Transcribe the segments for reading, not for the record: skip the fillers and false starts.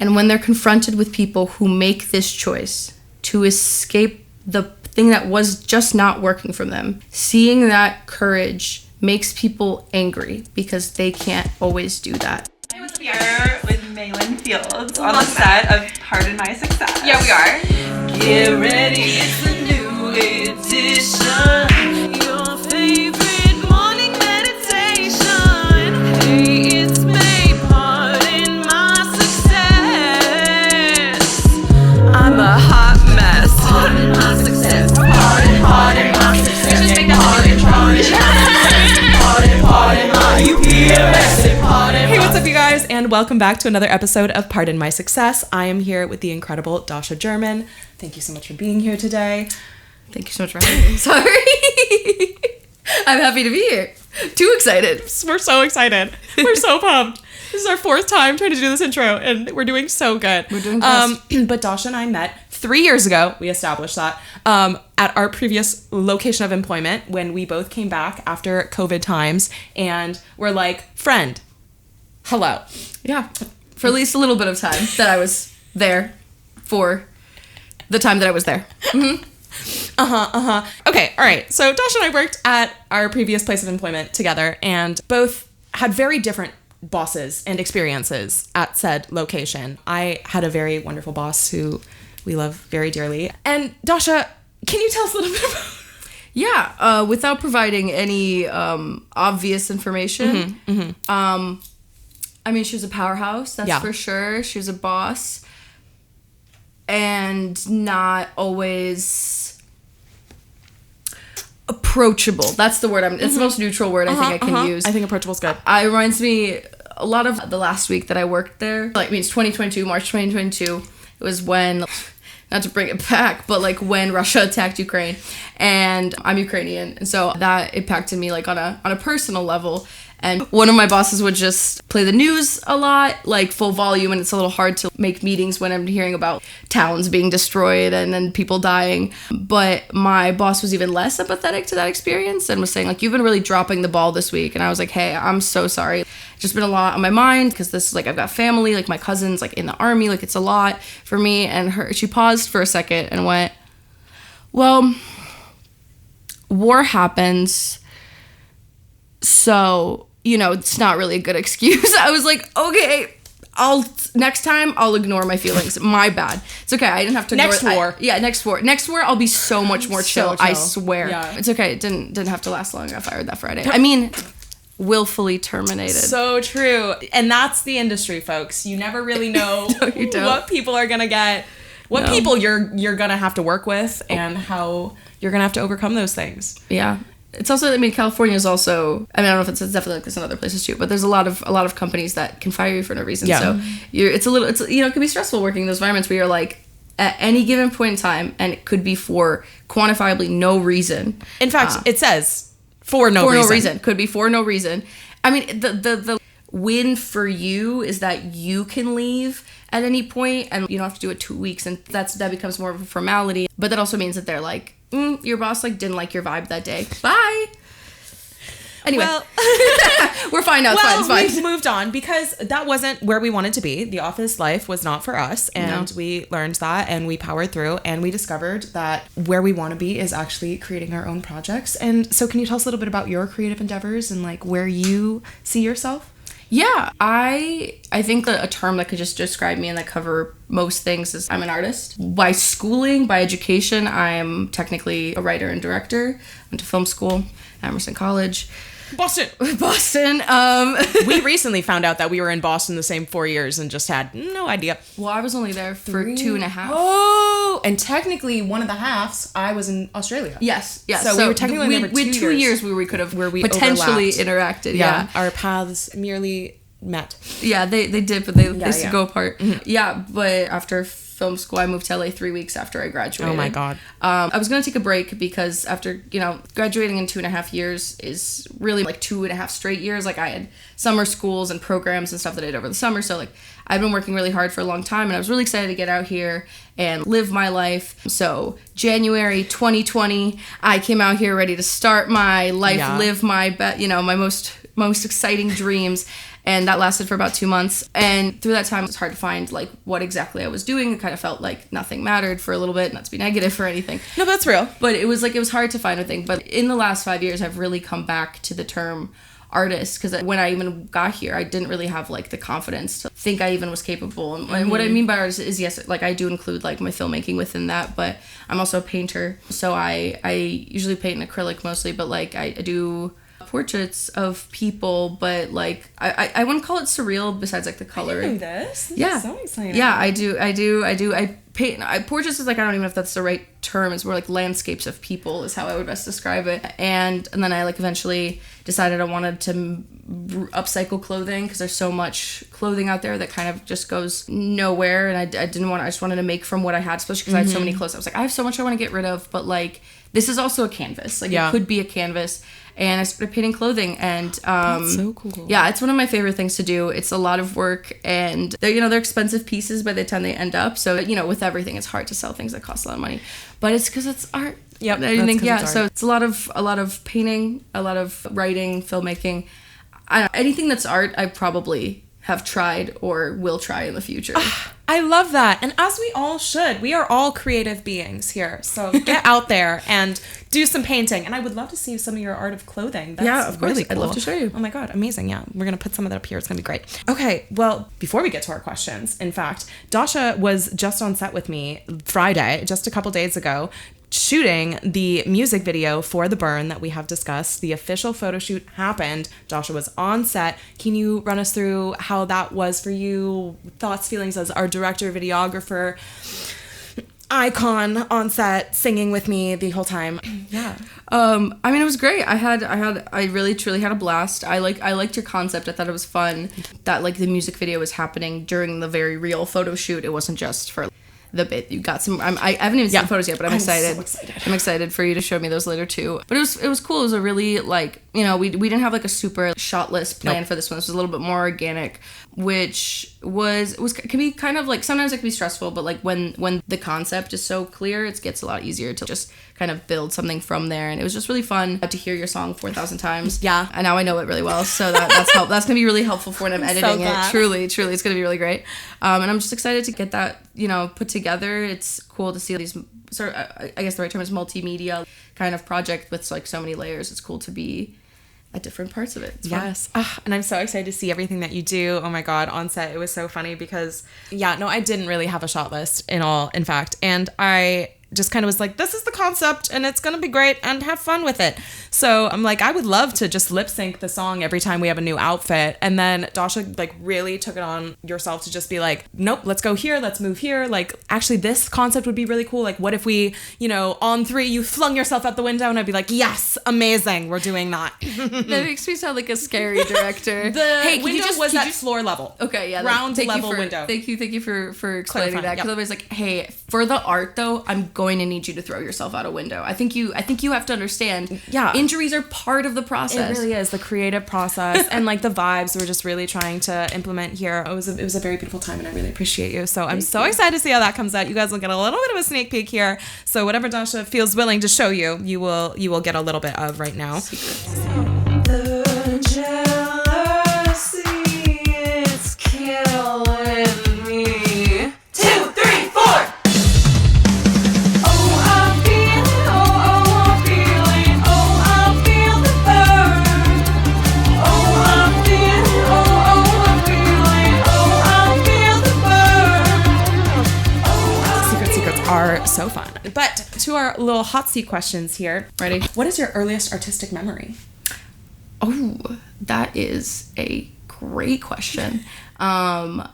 And when they're confronted with people who make this choice to escape the thing that was just not working for them, seeing that courage makes people angry because they can't always do that. I was here with Malin Fields on the set of Pardon My Success. Yeah, we are. Get ready, it's a new edition. Your favorite morning meditation. Hey, it's me, pardon my success. I'm a hot mess. Pardon my success. Pardon my success. Just make that Pardon my UPMS. Hey, what's up, you guys, and welcome back to another episode of Pardon My Success. I am here with the incredible Dasha German. Thank you so much for being here today. Thank you so much for having me. Sorry. I'm happy to be here. Too excited. We're so excited. We're so pumped. This is our fourth time trying to do this intro, and we're doing so good. We're doing best. But Dasha and I met 3 years ago. We established that at our previous location of employment when we both came back after COVID times, and we're like, friend, hello. Yeah. For at least a little bit of time that I was there for the time that I was there. Mm-hmm. Okay, all right. So Dasha and I worked at our previous place of employment together and both had very different bosses and experiences at said location. I had a very wonderful boss who we love very dearly. And Dasha, can you tell us a little bit about... Yeah, without providing any obvious information. I mean, she was a powerhouse, that's for sure. She was a boss. And not always approachable. That's the word. It's the most neutral word I think I can use. I think approachable is good. It reminds me a lot of the last week that I worked there. Like, I mean, it's 2022, March 2022. It was when, not to bring it back, but like when Russia attacked Ukraine, and I'm Ukrainian, and so that impacted me like on a personal level. And one of my bosses would just play the news a lot, like full volume, and it's a little hard to make meetings when I'm hearing about towns being destroyed and then people dying. But my boss was even less empathetic to that experience and was saying, like, you've been really dropping the ball this week. And I was like, hey, I'm so sorry. It's just been a lot on my mind because this is like, I've got family, like my cousin's like in the army, like it's a lot for me. And she paused for a second and went, well, war happens, so... you know, it's not really a good excuse. I was like, okay, next time I'll ignore my feelings. My bad. It's okay. I didn't have to next war. Next war I'll be so much more chill. I swear. Yeah. It's okay. It didn't have to last long. I got fired that Friday. I mean, willfully terminated. So true. And that's the industry, folks. You never really know No, you don't. what people are gonna get, what people you're gonna have to work with, and how you're gonna have to overcome those things. Yeah. It's also, I mean, California is also, I mean, I don't know if it's definitely like this in other places too, but there's a lot of companies that can fire you for no reason. Yeah. So it can be stressful working in those environments where you're like, at any given point in time, and it could be for quantifiably no reason. In fact, it says for no reason. Could be for no reason. I mean, the win for you is that you can leave at any point and you don't have to do it 2 weeks, and that becomes more of a formality. But that also means that they're like, your boss like didn't like your vibe that day. Bye. Anyway, well, we're fine now. It's fine. We've moved on because that wasn't where we wanted to be. The office life was not for us, and we learned that, and we powered through, and we discovered that where we want to be is actually creating our own projects. And so, can you tell us a little bit about your creative endeavors and like where you see yourself? Yeah, I think that a term that could just describe me and that cover most things is I'm an artist. By schooling, by education, I am technically a writer and director. Went to film school, Emerson College. Boston. We recently found out that we were in Boston the same 4 years and just had no idea. Well, I was only there for 2.5. Oh, and technically one of the halves, I was in Australia. Yes. So we were technically there for 2 years. 2 years where we could have potentially interacted. Yeah. Our paths merely met. Yeah, they did, but they used to go apart. Mm-hmm. Yeah, but after film school, I moved to LA 3 weeks after I graduated. Oh my God. I was going to take a break because after, graduating in 2.5 years is really like 2.5 straight years. Like I had summer schools and programs and stuff that I did over the summer. So like I've been working really hard for a long time, and I was really excited to get out here and live my life. So January 2020, I came out here ready to start my life, live my my most exciting dreams. And that lasted for about 2 months. And through that time, it was hard to find like what exactly I was doing. It kind of felt like nothing mattered for a little bit, not to be negative or anything. No, that's real. But it was hard to find a thing. But in the last 5 years, I've really come back to the term artist, because when I even got here, I didn't really have like the confidence to think I even was capable. And what I mean by artist is, yes, like I do include like my filmmaking within that, but I'm also a painter. So I usually paint in acrylic mostly, but like I do portraits of people, but like I wouldn't call it surreal besides like the coloring. I know this. Yeah. Is so exciting. Yeah, I do. I paint portraits is like, I don't even know if that's the right term. It's more like landscapes of people is how I would best describe it. And then I like eventually decided I wanted to upcycle clothing, because there's so much clothing out there that kind of just goes nowhere, and I just wanted to make from what I had, especially because I had so many clothes. I was like, I have so much I want to get rid of, but like this is also a canvas. Like it could be a canvas. And I started painting clothing, and that's so cool. Yeah, it's one of my favorite things to do. It's a lot of work, and they're expensive pieces by the time they end up. So with everything, it's hard to sell things that cost a lot of money, but it's because it's art. Yep. I think so it's a lot of painting, a lot of writing, filmmaking. Anything that's art, I probably have tried or will try in the future. I love that. And as we all should, we are all creative beings here. So get out there and do some painting. And I would love to see some of your art of clothing. That's of course. really cool. I'd love to show you. Oh my God, amazing. Yeah, we're going to put some of that up here. It's going to be great. Okay, well, before we get to our questions, in fact, Dasha was just on set with me Friday, just a couple days ago, shooting the music video for The Burn that we have discussed. The official photo shoot happened. Dasha was on set. Can you run us through how that was for you? Thoughts, feelings as our director, videographer, icon on set, singing with me the whole time. Yeah. I mean, it was great. I really truly had a blast. I liked your concept. I thought it was fun that like the music video was happening during the very real photo shoot. It wasn't just for the bit. You got some. I haven't even seen the photos yet, but I'm excited. So excited. I'm excited for you to show me those later too. But it was cool. It was a really like we didn't have like a super shot list plan for this one. This was a little bit more organic, which can be kind of like, sometimes it can be stressful, but like when the concept is so clear, it gets a lot easier to just kind of build something from there. And it was just really fun to hear your song 4,000 times. Yeah. And now I know it really well, so that's that's gonna be really helpful for when I'm editing it. Truly, it's gonna be really great. And I'm just excited to get that put together. It's cool to see these sort of, I guess the right term is multimedia kind of project with like so many layers. It's cool to be at different parts of it. It's yes. And I'm so excited to see everything that you do. Oh my God, on set, it was so funny because, I didn't really have a shot list in fact. And I just kind of was like, this is the concept and it's going to be great and have fun with it. So I'm like, I would love to just lip sync the song every time we have a new outfit. And then Dasha like really took it on yourself to just be like, nope, let's go here. Let's move here. Like, actually this concept would be really cool. Like, what if we, on 3, you flung yourself out the window, and I'd be like, yes, amazing. We're doing that. That makes me sound like a scary director. The window was at floor level. Okay, yeah. Round level window. Thank you for explaining that. Because I was like, hey, for the art though, I'm going to need you to throw yourself out a window. I think you have to understand. Yeah. Injuries are part of the process. It really is, the creative process and like the vibes we're just really trying to implement here. It was a very beautiful time, and I really appreciate you. So I'm so excited to see how that comes out. You guys will get a little bit of a sneak peek here. So whatever Dasha feels willing to show you, you will get a little bit of right now. The jealousy, it's killing me. 2, 3, 4. Are so fun. But to our little hot seat questions here. Ready? What is your earliest artistic memory? Oh, that is a great question. My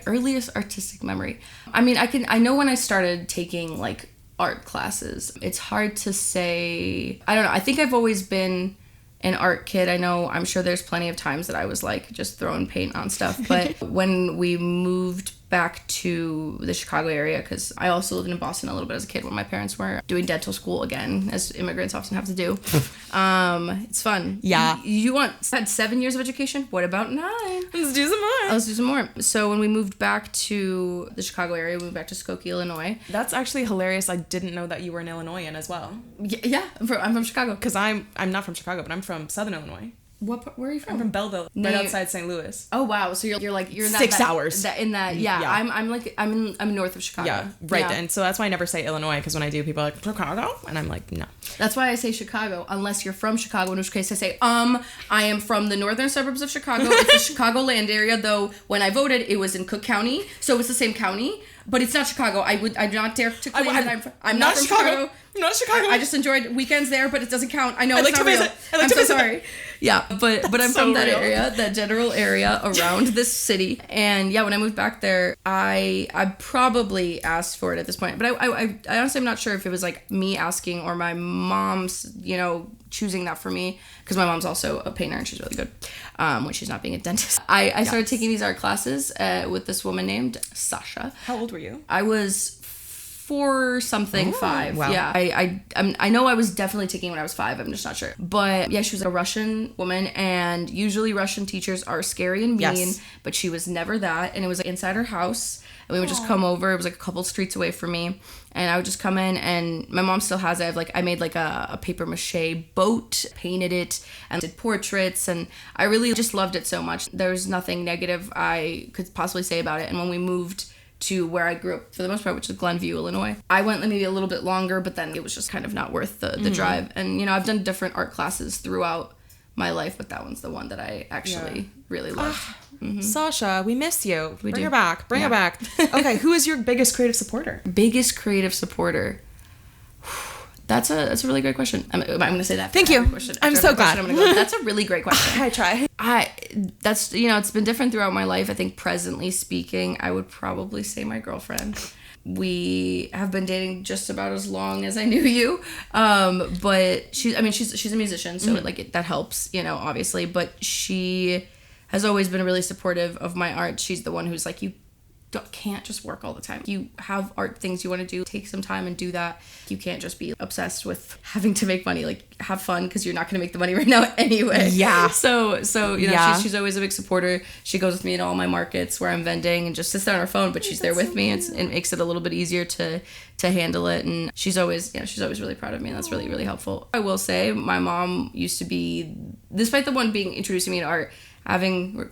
earliest artistic memory. I mean, I know when I started taking like art classes. It's hard to say. I don't know. I think I've always been an art kid. I'm sure there's plenty of times that I was like just throwing paint on stuff. But when we moved back to the Chicago area, because I also lived in Boston a little bit as a kid when my parents were doing dental school again, as immigrants often have to do. It's fun. Yeah. You had 7 years of education? What about 9? Let's do some more. Let's do some more. So when we moved back to the Chicago area, we moved back to Skokie, Illinois. That's actually hilarious. I didn't know that you were an Illinoisan as well. Yeah, I'm from Chicago. Because I'm not from Chicago, but I'm from Southern Illinois. Where are you from? I'm from Belleville, right outside St. Louis. Oh wow! So you're in 6 hours. Yeah. I'm north of Chicago. Yeah, right. Yeah. And so that's why I never say Illinois, because when I do, people are like, Chicago, and I'm like, no. That's why I say Chicago, unless you're from Chicago, in which case I say I am from the northern suburbs of Chicago. It's the Chicagoland area, though. When I voted, it was in Cook County, so it's the same county, but it's not Chicago. I do not dare to claim that I'm not from Chicago. I'm not Chicago. I just enjoyed weekends there, but it doesn't count. I know it's like not to real. visit. I'm so sorry. Yeah, but I'm so from that real. area, that general area around this city. And yeah, when I moved back there, I probably asked for it at this point. But I honestly am not sure if it was like me asking or my mom's, choosing that for me. Because my mom's also a painter and she's really good when she's not being a dentist. I started taking these art classes with this woman named Sasha. How old were you? I was 4 something, 5. Wow. Yeah, I know I was definitely taking when I was 5. I'm just not sure. But yeah, she was a Russian woman, and usually Russian teachers are scary and mean. Yes. But she was never that, and it was like inside her house, and we would just come over. It was like a couple streets away from me, and I would just come in, and my mom still has it. I made like a paper mache boat, painted it, and did portraits, and I really just loved it so much. There was nothing negative I could possibly say about it. And when we moved to where I grew up for the most part, which is Glenview, Illinois, I went maybe a little bit longer, but then it was just kind of not worth the drive. And I've done different art classes throughout my life, but that one's the one that I actually really loved. Sasha, we miss you. Bring do. her back. Bring her back. Okay, who is your biggest creative supporter? Biggest creative supporter. That's a really great question. I'm going to say that. Thank you. I'm so glad. That's a really great question. I try. That's it's been different throughout my life. I think presently speaking, I would probably say my girlfriend. We have been dating just about as long as I knew you. But she's a musician, so that helps, obviously. But she has always been really supportive of my art. She's the one who's like, you can't just work all the time. You have art things you want to do, take some time and do that. You can't just be obsessed with having to make money. Have fun, because you're not going to make the money right now anyway. Yeah. So she's always a big supporter. She goes with me to all my markets where I'm vending and just sits there on her phone, but she's there with me. It makes it a little bit easier to handle it. And she's always really proud of me, and that's really, really helpful. I will say my mom used to be, despite the one being introducing me to art,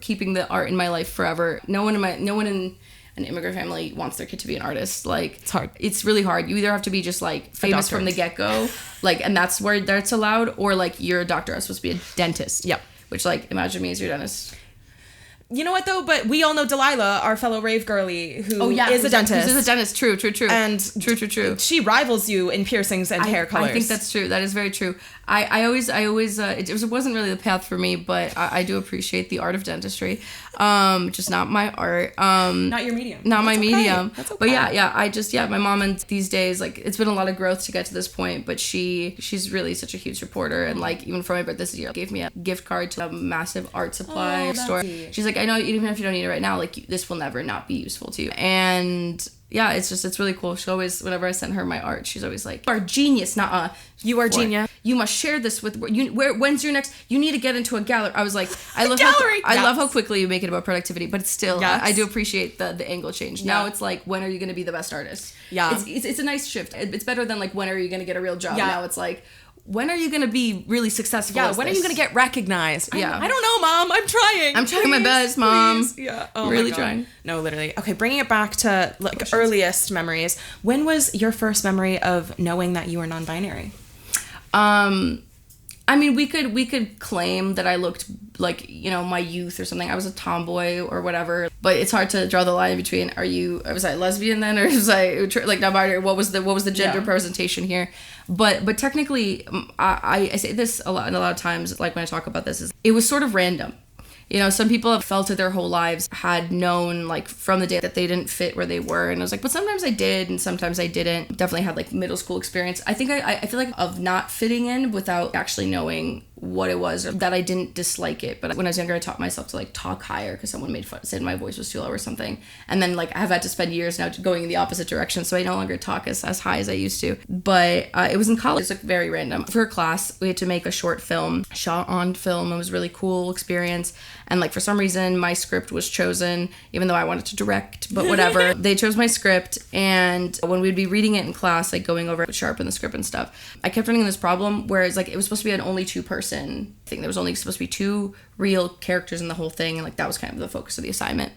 keeping the art in my life forever. No one in an immigrant family wants their kid to be an artist. It's hard. It's really hard. You either have to be just famous from the get-go, and that's where that's allowed, or you're a doctor, I'm supposed to be a dentist. Yep. Which imagine me as your dentist. You know what though? But we all know Delilah, our fellow rave girlie, who is a dentist. Who's a dentist? True. And true. She rivals you in piercings and hair colors. I think that's true. That is very true. I always it wasn't really the path for me, but I do appreciate the art of dentistry. Just not my art. Not your medium. Not my medium. That's okay. But yeah. My mom, and these days, it's been a lot of growth to get to this point, but she's really such a huge supporter. And even for my birthday this year, gave me a gift card to a massive art supply store. She's like, I know even if you don't need it right now, this will never not be useful to you. And yeah, it's really cool. She always, whenever I send her my art, she's always like, you are genius, you are genius. You must share this with you. When's your next? You need to get into a gallery. I was like, I love how quickly you make it about productivity, but it's still, I do appreciate the angle change. Now it's when are you going to be the best artist? Yeah, it's a nice shift. It's better than when are you going to get a real job? Yeah. Now it's when are you going to be really successful? Yeah, when are you going to get recognized? Yeah. I don't know, Mom. I'm trying. I'm trying my best, Mom. Please. Yeah. Oh, I'm really trying. No, literally. Okay, bringing it back to earliest memories. When was your first memory of knowing that you were non-binary? We could claim that I looked my youth or something. I was a tomboy or whatever, but it's hard to draw the line between was I lesbian then, or was I non-binary? What was the gender representation here? But technically, I say this a lot of times, when I talk about this, is it was sort of random. Some people have felt it their whole lives, had known from the day that they didn't fit where they were, and I was but sometimes I did and sometimes I didn't. Definitely had middle school experience. I think I feel of not fitting in without actually knowing what it was, or that I didn't dislike it. But when I was younger, I taught myself to talk higher because someone said my voice was too low or something. And then I've had to spend years now going in the opposite direction, so I no longer talk as high as I used to. But it was in college. It was very random. For a class, we had to make a short film, shot on film. It was a really cool experience. And for some reason, my script was chosen, even though I wanted to direct, but whatever. They chose my script, and when we'd be reading it in class, going over it, sharpen the script and stuff, I kept running into this problem where it's it was supposed to be an only 2-person person thing. There was only supposed to be 2 real characters in the whole thing, and like that was kind of the focus of the assignment.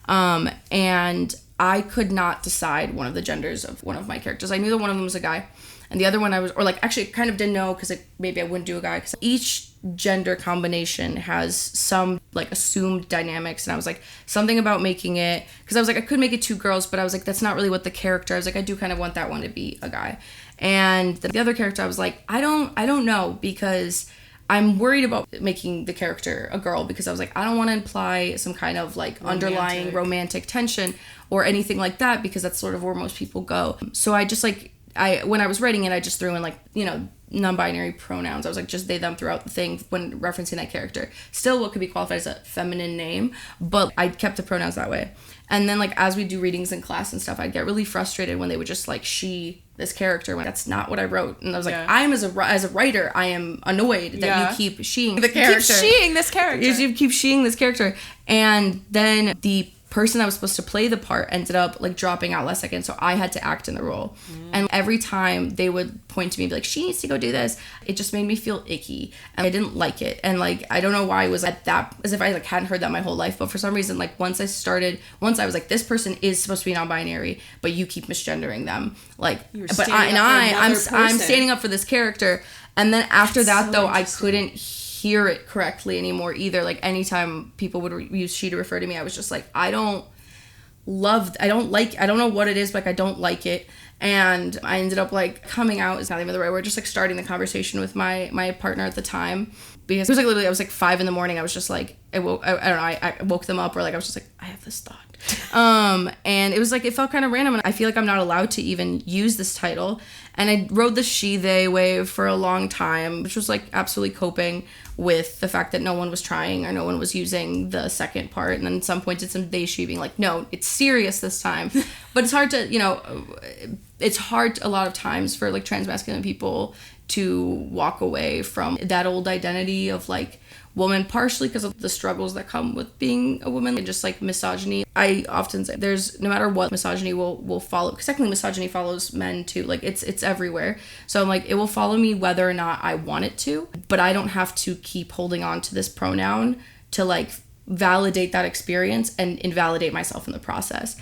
And I could not decide one of the genders of one of my characters. I knew that one of them was a guy, and the other one actually kind of didn't know, because like maybe I wouldn't do a guy, because each gender combination has some like assumed dynamics, and I was like, something about making it, because I was like, I could make it 2 girls, but I was like, that's not really what the character, I was like, I do kind of want that one to be a guy. And the other character, I was like, I don't know, because I'm worried about making the character a girl, because I was like, I don't want to imply some kind of like underlying romantic tension or anything like that, because that's sort of where most people go. So I just like, when I was writing it, I just threw in like, non-binary pronouns. I was like, just they, them throughout the thing when referencing that character. Still what could be qualified as a feminine name, but I kept the pronouns that way. And then like, as we do readings in class and stuff, I'd get really frustrated when they would just like she this character, when that's not what I wrote. And I was like, I'm as a writer, I am annoyed that you keep sheing the character. Keep sheing this character. You keep sheing this character. And then the person that was supposed to play the part ended up like dropping out last second, so I had to act in the role. And every time they would point to me and be like, she needs to go do this, it just made me feel icky, and I didn't like it. And like, I don't know why I was at that, as if I like hadn't heard that my whole life, but for some reason, like once I was like, this person is supposed to be non-binary, but you keep misgendering them, like, I'm standing up for this character. And then after that, though, I couldn't hear it correctly anymore either. Like anytime people would use she to refer to me, I was just like, I don't know what it is, but like, I don't like it. And I ended up like coming out is not even the right word, just like starting the conversation with my partner at the time, because it was like literally I was like 5 a.m. I was just like, I woke them up, or like I was just like, I have this thought. And it was like, it felt kind of random, and I feel like I'm not allowed to even use this title. And I rode the she, they wave for a long time, which was like absolutely coping with the fact that no one was trying or no one was using the second part. And then at some point it's some they, she being like, no, it's serious this time. But it's hard to, it's hard a lot of times for like trans masculine people to walk away from that old identity of like woman, partially because of the struggles that come with being a woman and just like misogyny. I often say there's, no matter what, misogyny will follow, because technically misogyny follows men too, like it's everywhere. So I'm like, it will follow me whether or not I want it to, but I don't have to keep holding on to this pronoun to like validate that experience and invalidate myself in the process.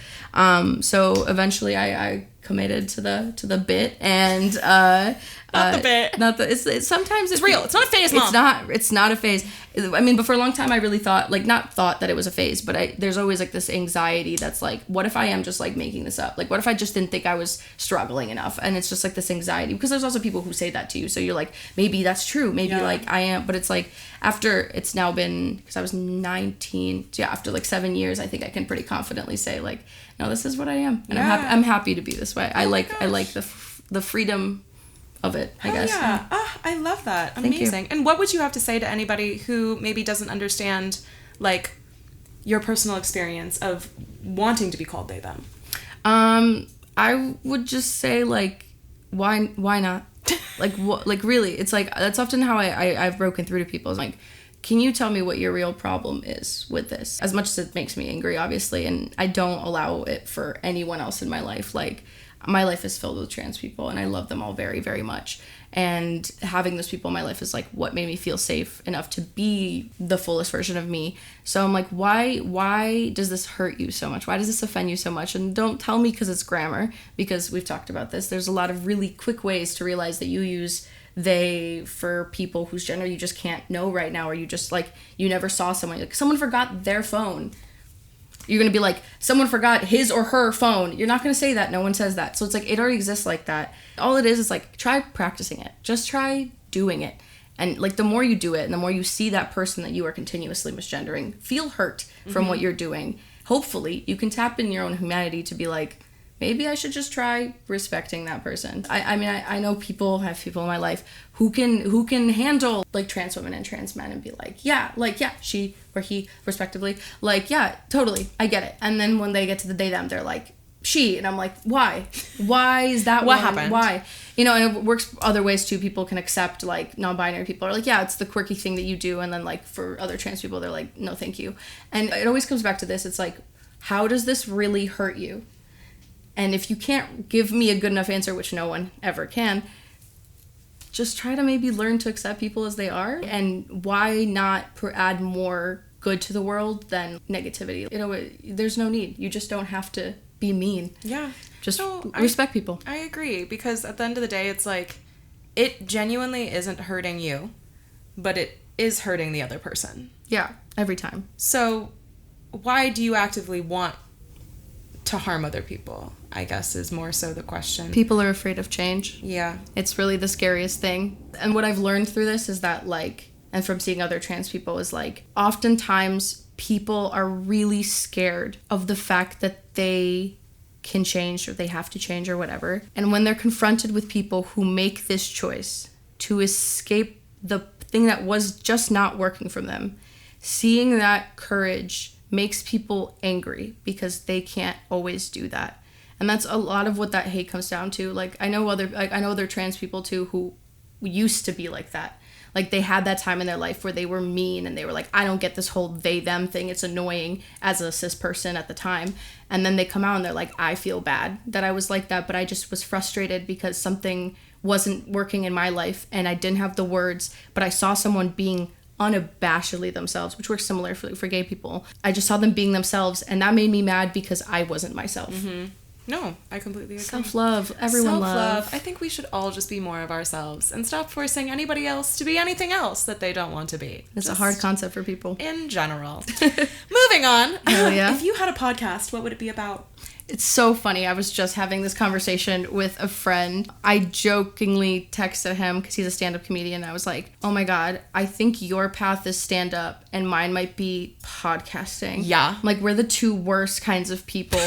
So eventually I committed to the bit, and not the bit. Not the. It's sometimes it's real. It's not a phase, Mom. It's not a phase. I mean, but for a long time I really thought, like, not thought that it was a phase, but there's always like this anxiety that's like, what if I am just like making this up? Like, what if I just didn't think I was struggling enough? And it's just like this anxiety, because there's also people who say that to you. So you're like, maybe that's true. Maybe like I am, but it's like after it's now been, because I was 19, so yeah, after like 7 years, I think I can pretty confidently say like, no, this is what I am, and I'm happy to be this way. I like the freedom of it, I guess. Yeah. I love that. Amazing. And what would you have to say to anybody who maybe doesn't understand like your personal experience of wanting to be called they, them? I would just say like, why not? Like what? Like really, it's like that's often how I've broken through to people. It's like, can you tell me what your real problem is with this? As much as it makes me angry, obviously, and I don't allow it for anyone else in my life. Like, my life is filled with trans people, and I love them all very, very much. And having those people in my life is like what made me feel safe enough to be the fullest version of me. So I'm like, why does this hurt you so much? Why does this offend you so much? And don't tell me because it's grammar, because we've talked about this. There's a lot of really quick ways to realize that you use they for people whose gender you just can't know right now, or you just like, you never saw someone, like someone forgot their phone. You're going to be like, someone forgot his or her phone. You're not going to say that. No one says that. So it's like, it already exists like that. All it is like, try practicing it. Just try doing it. And like, the more you do it and the more you see that person that you are continuously misgendering feel hurt from what you're doing, hopefully you can tap in your own humanity to be like, maybe I should just try respecting that person. I mean, I know I have people in my life who can handle like trans women and trans men and be like, yeah, she or he respectively, like, yeah, totally, I get it. And then when they get to the they, them, they're like, she, and I'm like, why is that? What happened? Why? And it works other ways too. People can accept like non-binary people are like, yeah, it's the quirky thing that you do. And then like for other trans people, they're like, no, thank you. And it always comes back to this. It's like, how does this really hurt you? And if you can't give me a good enough answer, which no one ever can, just try to maybe learn to accept people as they are. And why not add more good to the world than negativity? You know, there's no need. You just don't have to be mean. Yeah. Just respect people. I agree, because at the end of the day, it's like, it genuinely isn't hurting you, but it is hurting the other person. Yeah, every time. So why do you actively want to harm other people, I guess, is more so the question. People are afraid of change. Yeah. It's really the scariest thing. And what I've learned through this is that, like, and from seeing other trans people, is like, oftentimes people are really scared of the fact that they can change, or they have to change, or whatever. And when they're confronted with people who make this choice to escape the thing that was just not working for them, seeing that courage makes people angry, because they can't always do that. And that's a lot of what that hate comes down to. Like, I know other trans people too who used to be like that. Like, they had that time in their life where they were mean, and they were like, I don't get this whole they them thing, it's annoying, as a cis person at the time. And then they come out and they're like, I feel bad that I was like that, but I just was frustrated because something wasn't working in my life and I didn't have the words, but I saw someone being unabashedly themselves, which works similar for gay people. I just saw them being themselves, and that made me mad because I wasn't myself. Mm-hmm. No, I completely agree. Self-love. Everyone love. I think we should all just be more of ourselves and stop forcing anybody else to be anything else that they don't want to be. It's a hard concept for people. In general. Moving on. Hell yeah. If you had a podcast, what would it be about? It's so funny. I was just having this conversation with a friend. I jokingly texted him, because he's a stand-up comedian. I was like, oh my God, I think your path is stand-up and mine might be podcasting. Yeah. Like, we're the two worst kinds of people.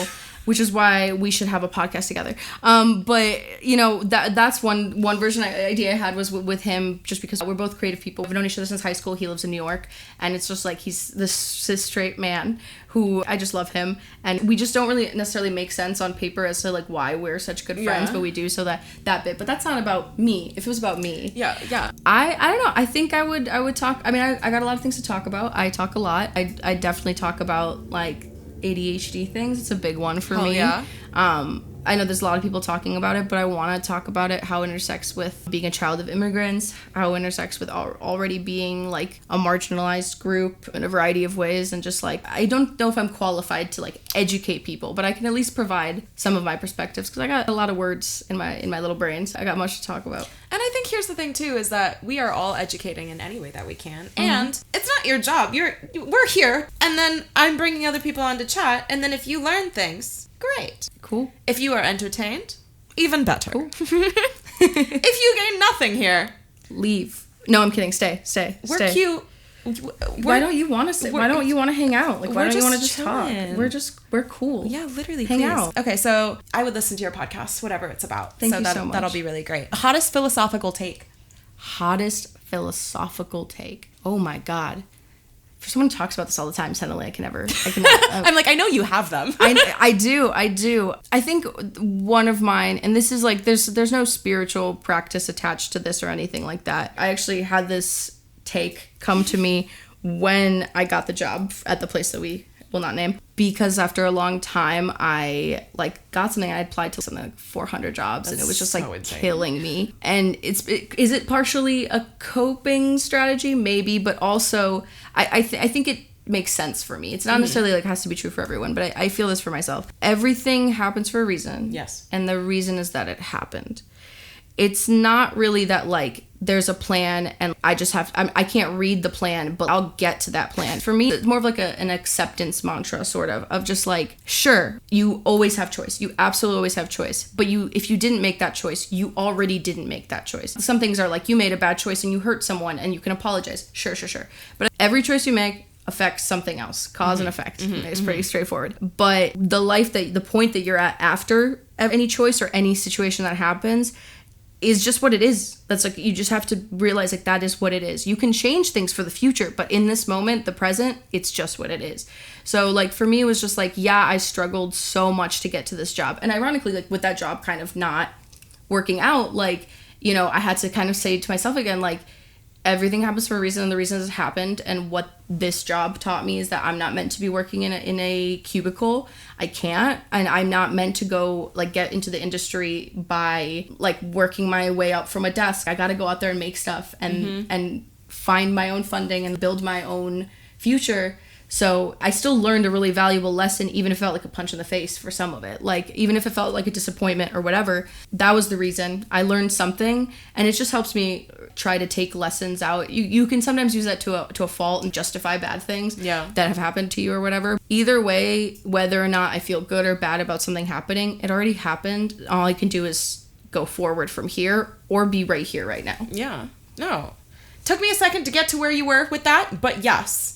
Which is why we should have a podcast together. But, you know, that's one idea I had was with him, just because we're both creative people. We've known each other since high school. He lives in New York. And it's just like, he's this cis straight man who, I just love him. And we just don't really necessarily make sense on paper as to, like, why we're such good friends. But we do, so that bit. But that's not about me. If it was about me. Yeah. I don't know. I think I would talk. I mean, I got a lot of things to talk about. I talk a lot. I definitely talk about, like, ADHD things. It's a big one for me. Yeah. I know there's a lot of people talking about it, but I want to talk about it, how it intersects with being a child of immigrants, how it intersects with already being, like, a marginalized group in a variety of ways, and just, like, I don't know if I'm qualified to, like, educate people, but I can at least provide some of my perspectives, because I got a lot of words in my little brain, so I got much to talk about. And I think here's the thing too, is that we are all educating in any way that we can. Mm-hmm. And it's not your job. We're here, and then I'm bringing other people on to chat, and then if you learn things, great. Cool. If you are entertained, even better. Cool. If you gain nothing here, leave. No, I'm kidding. Stay. We're cute. Why don't you want to sit? Why don't you want to hang out? Like, why don't you want to just chilling. talk? We're cool. Yeah, literally. Hang please. out. Okay, so I would listen to your podcast, whatever it's about. Thank you so much. That'll be really great. Hottest philosophical take. Oh my God. For someone who talks about this all the time, suddenly I can I'm like, I know you have them. I do. I think one of mine, and this is like, there's no spiritual practice attached to this or anything like that. I actually had this take come to me when I got the job at the place that we will not name, because after a long time I, like, got something. I applied to something like 400 jobs. That's, and it was just so like insane. Killing me. And is it partially a coping strategy? Maybe, but also I think it makes sense for me. It's not necessarily like has to be true for everyone, but I feel this for myself. Everything happens for a reason. Yes. And the reason is that it happened. It's not really that, like, there's a plan and I can't read the plan, but I'll get to that plan. For me, it's more of like an acceptance mantra, sort of just like, sure, you always have choice. You absolutely always have choice. But if you didn't make that choice, you already didn't make that choice. Some things are like, you made a bad choice and you hurt someone and you can apologize. Sure. But every choice you make affects something else. Cause and effect. It's pretty straightforward. But the point that you're at after any choice or any situation that happens is just what it is. That's like, you just have to realize, like, that is what it is. You can change things for the future, but in this moment, the present, it's just what it is. So, like, for me, it was just like, yeah, I struggled so much to get to this job. And ironically, like, with that job kind of not working out, like, you know, I had to kind of say to myself again, like, everything happens for a reason, and the reason it happened. And what this job taught me is that I'm not meant to be working in a cubicle. I can't, and I'm not meant to go like get into the industry by like working my way up from a desk. I got to go out there and make stuff and find my own funding and build my own future. So I still learned a really valuable lesson, even if it felt like a punch in the face for some of it. Like, even if it felt like a disappointment or whatever, that was the reason. I learned something, and it just helps me try to take lessons out. You can sometimes use that to a fault and justify bad things that have happened to you or whatever. Either way, whether or not I feel good or bad about something happening, it already happened. All I can do is go forward from here or be right here right now. Yeah. No. Took me a second to get to where you were with that, but yes.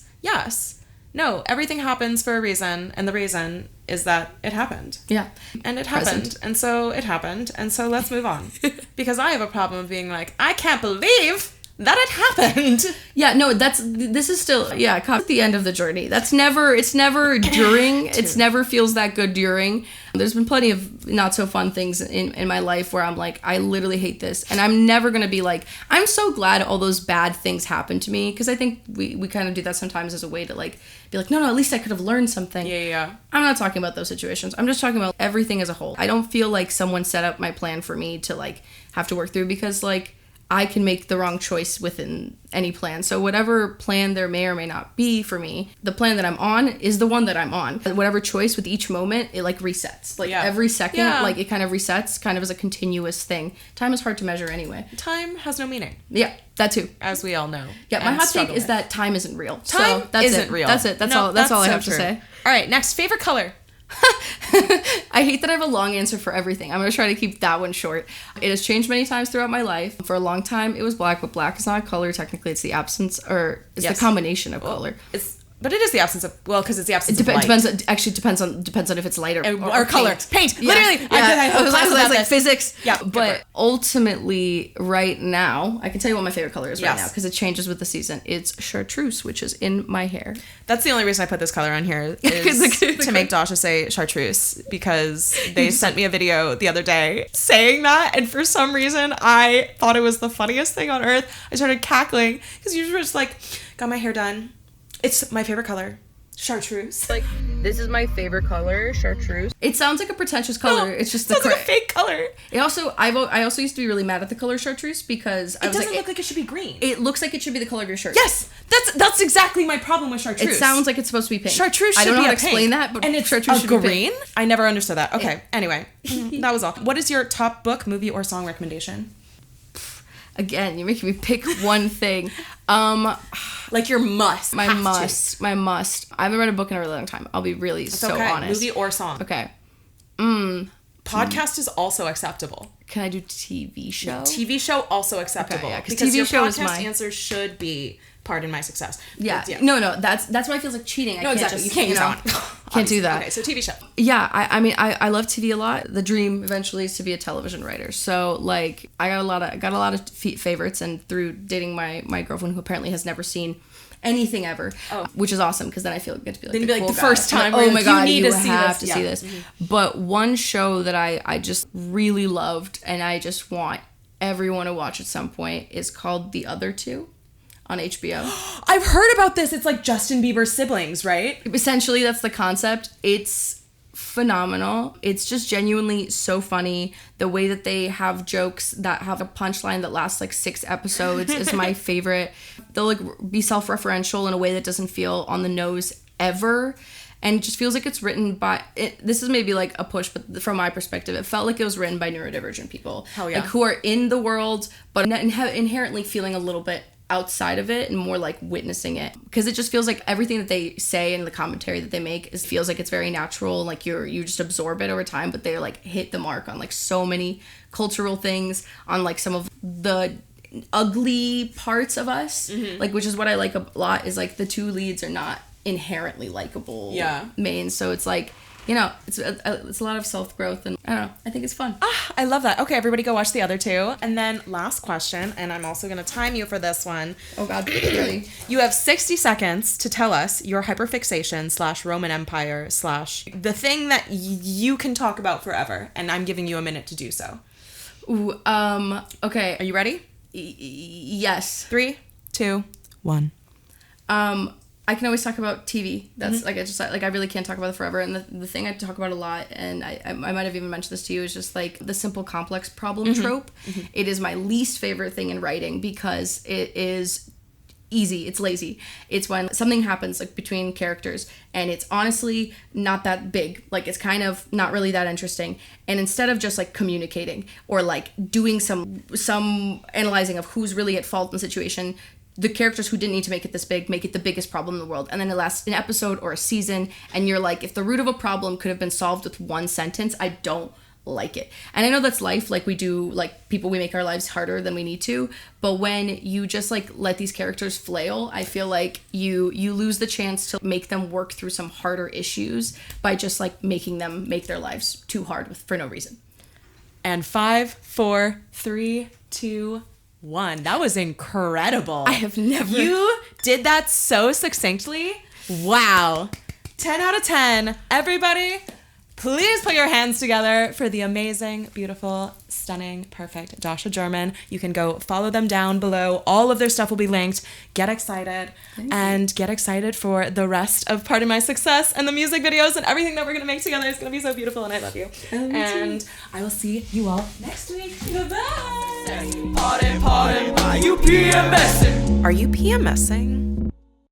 No, everything happens for a reason, and the reason is that it happened. Yeah. And it happened, and so it happened, and so let's move on. Because I have a problem of being like, I can't believe that it happened. Yeah, no, this is still, at the end of the journey. It's never during, it never feels that good during. There's been plenty of not so fun things in my life where I'm like, I literally hate this. And I'm never going to be like, I'm so glad all those bad things happened to me. Because I think we kind of do that sometimes as a way to like, be like, no, at least I could have learned something. Yeah. I'm not talking about those situations. I'm just talking about everything as a whole. I don't feel like someone set up my plan for me to like have to work through, because like, I can make the wrong choice within any plan. So whatever plan there may or may not be for me, the plan that I'm on is the one that I'm on. Whatever choice with each moment, it like resets. Like every second, like it kind of resets, kind of as a continuous thing. Time is hard to measure anyway. Time has no meaning. Yeah, that too. As we all know. Yeah, my hot take is that time isn't real. Time isn't real. That's it. That's all I have to say. All right, next, favorite color. I hate that I have a long answer for everything. I'm going to try to keep that one short. It has changed many times throughout my life. For a long time, it was black, but black is not a color. Technically, it's the absence, or it's the combination of color. But it is the absence of, because it's the absence of light. Depends on if it's light or color. Paint. Yeah. Literally. Yeah. I was like physics. Yeah. But ultimately, right now, I can tell you what my favorite color is right now, because it changes with the season. It's chartreuse, which is in my hair. That's the only reason I put this color on here, is to make Dasha say chartreuse, because they sent me a video the other day saying that, and for some reason, I thought it was the funniest thing on earth. I started cackling, because you were just like, got my hair done. It's my favorite color. Chartreuse. Like, this is my favorite color, chartreuse. It sounds like a pretentious color. No, it's just sounds like a fake color. It also, I also used to be really mad at the color chartreuse, because it doesn't look like it should be green. It looks like it should be the color of your shirt. Yes, that's exactly my problem with chartreuse. It sounds like it's supposed to be pink. Chartreuse should be I don't know how to pink. explain that, but and it's chartreuse should green? be pink. I never understood that. Okay, anyway, that was all. What is your top book, movie, or song recommendation? Again, you're making me pick one thing. Like your must. My must. I haven't read a book in a really long time. I'll be really honest. Movie or song. Okay. Podcast is also acceptable. Can I do TV show? TV show also acceptable. Okay, yeah, because TV your show podcast is my answer should be Pardon My Success. Yeah. No, that's why it feels like cheating. I can't exactly. Just, you can't use that one. Can't do that. Okay, so TV show. Yeah, I mean, I love TV a lot. The dream eventually is to be a television writer. So like, I got a lot of favorites, and through dating my girlfriend, who apparently has never seen anything ever, which is awesome, because then I feel good to be like, the cool first time. Oh my god, you have to see this. Mm-hmm. But one show that I just really loved, and I just want everyone to watch at some point, is called The Other Two on HBO. I've heard about this. It's like Justin Bieber's siblings, right? Essentially, that's the concept. It's phenomenal. It's just genuinely so funny. The way that they have jokes that have a punchline that lasts like 6 episodes is my favorite. They'll like be self-referential in a way that doesn't feel on the nose ever. And it just feels like it's written by, this is maybe like a push, but from my perspective, it felt like it was written by neurodivergent people. Hell yeah. Like, who are in the world, but inherently feeling a little bit outside of it and more like witnessing it, because it just feels like everything that they say and the commentary that they make feels like it's very natural, like you just absorb it over time, but they like hit the mark on like so many cultural things, on like some of the ugly parts of us, like, which is what I like a lot, is like the two leads are not inherently likable mains, so it's like, you know, it's a lot of self-growth, and I don't know, I think it's fun. I love that. Okay, everybody go watch The Other Two. And then last question, and I'm also going to time you for this one. Oh god, ready. You have 60 seconds to tell us your hyperfixation / Roman Empire / the thing that you can talk about forever, and I'm giving you a minute to do so. Ooh, okay. Are you ready? Yes. 3, 2, 1. I can always talk about TV. That's I really can't talk about it forever. And the thing I talk about a lot, and I might have even mentioned this to you, is just like the simple complex problem trope. It is my least favorite thing in writing because it is easy. It's lazy. It's when something happens like between characters and it's honestly not that big. Like it's kind of not really that interesting. And instead of just like communicating or like doing some analyzing of who's really at fault in the situation, the characters who didn't need to make it this big make it the biggest problem in the world, and then it lasts an episode or a season, and you're like, if the root of a problem could have been solved with one sentence, I don't like it. And I know that's life, like we do, like people, we make our lives harder than we need to, but when you just like let these characters flail, I feel like you lose the chance to make them work through some harder issues by just like making them make their lives too hard for no reason. And 5, 4, 3, 2, 1. That was incredible. I have never... You did that so succinctly. Wow. 10 out of 10. Everybody, please put your hands together for the amazing, beautiful, stunning, perfect Dasha German. You can go follow them down below. All of their stuff will be linked. Get excited. And get excited for the rest of Part of My Success and the music videos and everything that we're going to make together. It's going to be so beautiful, and I love you. And I will see you all next week. Bye-bye. Party, are you PMSing? Are you PMSing?